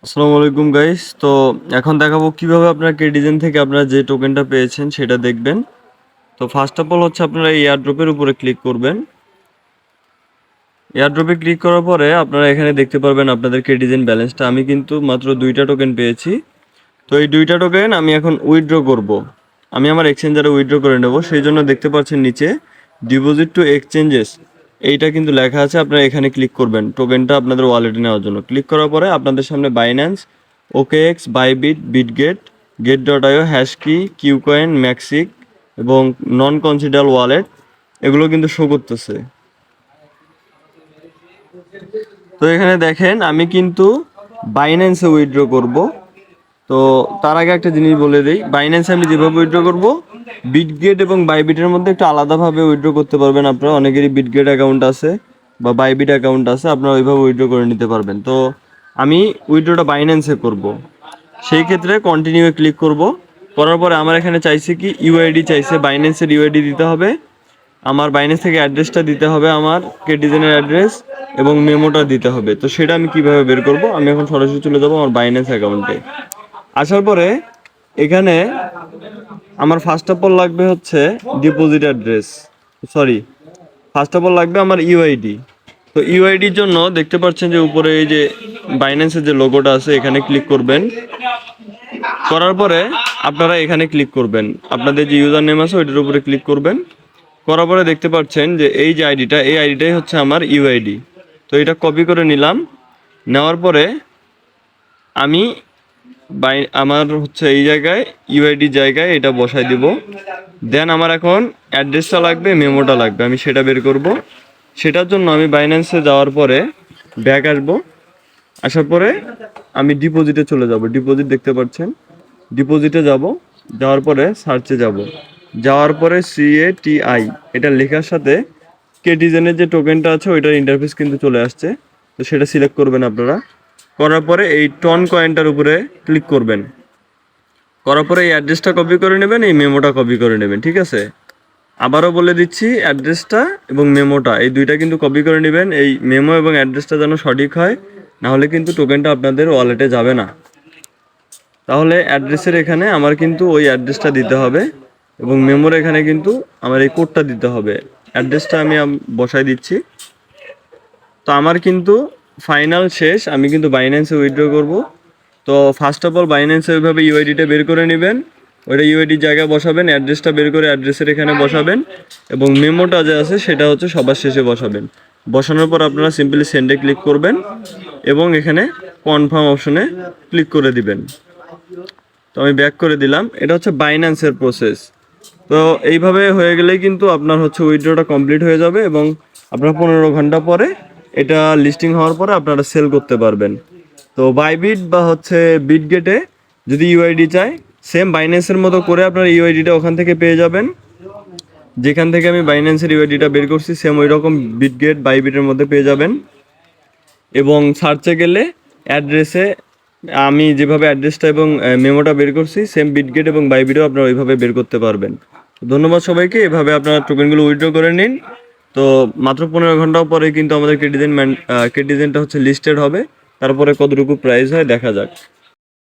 আসসালামু আলাইকুম গাইস। তো এখন দেখাবো কিভাবে আপনার কেডিজেন থেকে আপনারা যে টোকেনটা পেয়েছেন সেটা দেখবেন। তো ফার্স্ট অফ অল হচ্ছে আপনারা এই এয়ারড্রপের উপরে ক্লিক করবেন। এয়ারড্রপে ক্লিক করার পরে আপনারা এখানে দেখতে পারবেন আপনাদের কেডিজেন ব্যালেন্সটা। আমি কিন্তু মাত্র 2টা টোকেন পেয়েছি। তো এই 2টা টোকেন আমি এখন উইথড্র করব। আমি আমার এক্সচেঞ্জারে উইথড্র করে নেব, সেই জন্য দেখতে পাচ্ছেন নিচে ডিপোজিট টু এক্সচেঞ্জেস এইটা কিন্তু লেখা আছে। আপনারা এখানে ক্লিক করবেন টোকেনটা আপনাদের ওয়ালেটে নেওয়ার জন্য। ক্লিক করার পরে আপনাদের সামনে বাইন্যান্স, ওকেএক্স, বাইবিট, বিটগেট, গেট.io, হ্যাশকি, কিউকয়েন, ম্যাক্সিক এবং নন কনসিডার ওয়ালেট এগুলো কিন্তু শো করতেছে। তো এখানে দেখেন আমি কিন্তু বাইন্যান্সে উইথড্র করব। তো তার আগে একটা জিনিস বলে দিই, বাইন্যান্সে আমি যেভাবে উইথড্র করব, বিটগেট এবং বাইবিটের মধ্যে একটু আলাদাভাবে উইথড্র করতে পারবেন আপনারা। অনেকেরই বিটগেট অ্যাকাউন্ট আছে বা বাইবিট অ্যাকাউন্ট আছে, আপনারা ওইভাবে উইথড্র করে নিতে পারবেন। তো আমি উইথড্রটা বাইন্যান্সে করব। সেই ক্ষেত্রে কন্টিনিউয়ে ক্লিক করব। করার পরে আমার এখানে চাইছে কি ইউআইডি চাইছে, বাইন্যান্সের ইউআইডি দিতে হবে। আমার বাইন্যান্স থেকে অ্যাড্রেসটা দিতে হবে, আমার কেটিজেনের অ্যাড্রেস এবং মেমোটা দিতে হবে। তো সেটা আমি কিভাবে বের করব, আমি এখন সরাসরি চলে যাব আমার বাইন্যান্স অ্যাকাউন্টে। আসার পরে এখানে আমার ফার্স্ট অফ অল লাগবে হচ্ছে deposit address, sorry, first of all লাগবে আমার ইউআইডি। তো ইউআইডির জন্য দেখতে পাচ্ছেন যে উপরে এই যে বাইন্যান্সের যে লোগোটা আছে এখানে ক্লিক করবেন। করার পরে আপনারা এখানে ক্লিক করবেন, আপনাদের যে ইউজার নেম আছে ওইটার উপরে ক্লিক করবেন। করার পরে দেখতে পাচ্ছেন যে এই যে আইডিটা, এই আইডিটাই হচ্ছে আমার ইউআইডি। তো এটা কপি করে নিলাম। নেওয়ার পরে আমি আমার হচ্ছে এই জায়গায় ইউআইডি জায়গায় এটা বসাই দিব। দেন আমার এখন অ্যাড্রেসটা লাগবে, মেমোটা লাগবে, আমি সেটা বের করব। সেটার জন্য আমি বাইন্যান্সে যাওয়ার পরে ব্যাক আসবো। আসার পরে আমি ডিপোজিটে চলে যাব। ডিপোজিট দেখতে পাচ্ছেন, ডিপোজিটে যাব। যাওয়ার পরে সার্চে যাব। যাওয়ার পরে CATI এটা লেখার সাথে কেটিজেনের যে টোকেনটা আছে ওইটার ইন্টারফেস কিন্তু চলে আসছে। তো সেটা সিলেক্ট করবেন আপনারা। করার পরে এই টন কয়েনটার উপরে ক্লিক করবেন। করার পরে এই অ্যাড্রেসটা কপি করে নেবেন, এই মেমোটা কপি করে নেবেন, ঠিক আছে? আবারও বলে দিচ্ছি, অ্যাড্রেসটা এবং মেমোটা এই দুইটা কিন্তু কপি করে নেবেন। এই মেমো এবং অ্যাড্রেসটা যেন সঠিক হয়, নাহলে কিন্তু টোকেনটা আপনাদের ওয়ালেটে যাবে না। তাহলে অ্যাড্রেসের এখানে আমার কিন্তু ওই অ্যাড্রেসটা দিতে হবে এবং মেমোর এখানে কিন্তু আমার এই কোডটা দিতে হবে। অ্যাড্রেসটা আমি বসাই দিচ্ছি। তো আমার কিন্তু ফাইনাল শেষ, আমি কিন্তু বাইন্যান্সে উইথড্র করব। তো ফার্স্ট অফ অল বাইন্যান্সে ওইভাবে ইউআইডিটা বের করে নেবেন, ওইটা ইউআইডির জায়গায় বসাবেন, অ্যাড্রেসটা বের করে অ্যাড্রেসের এখানে বসাবেন এবং মেমোটা যে আছে সেটা হচ্ছে সবার শেষে বসাবেন। বসানোর পর আপনারা সিম্পলি সেন্ডে ক্লিক করবেন এবং এখানে কনফার্ম অপশনে ক্লিক করে দিবেন। তো আমি ব্যাক করে দিলাম। এটা হচ্ছে বাইন্যান্সের প্রসেস। তো এইভাবে হয়ে গেলেই কিন্তু আপনার হচ্ছে উইথড্রটা কমপ্লিট হয়ে যাবে এবং আপনার 15 ঘন্টা পরে এটা লিস্টিং হওয়ার পরে আপনারা সেল করতে পারবেন। তো বাইবিট বা হচ্ছে বিটগেটে যদি ইউআইডি চাই, সেম বাইন্যান্সের মতো করে আপনার ইউআইডিটা ওখান থেকে পেয়ে যাবেন। যেখান থেকে আমি বাইন্যান্সের ইউআইডিটা বের করছি সেম ওই রকম বিটগেট বাইবিটের মধ্যে পেয়ে যাবেন। এবং সার্চে গেলে অ্যাড্রেসে আমি যেভাবে অ্যাড্রেসটা এবং মেমোটা বের করছি সেম বিটগেট এবং বাইবিটও আপনারা ওইভাবে বের করতে পারবেন। ধন্যবাদ সবাইকে। এভাবে আপনারা টোকেনগুলো উইথড্র করে নিন। তো মাত্র 15 ঘন্টা পরে কিন্তু আমাদের কেটিজেনটা হচ্ছে লিস্টেড হবে। তারপরে কতটুকু প্রাইস হয় দেখা যাক।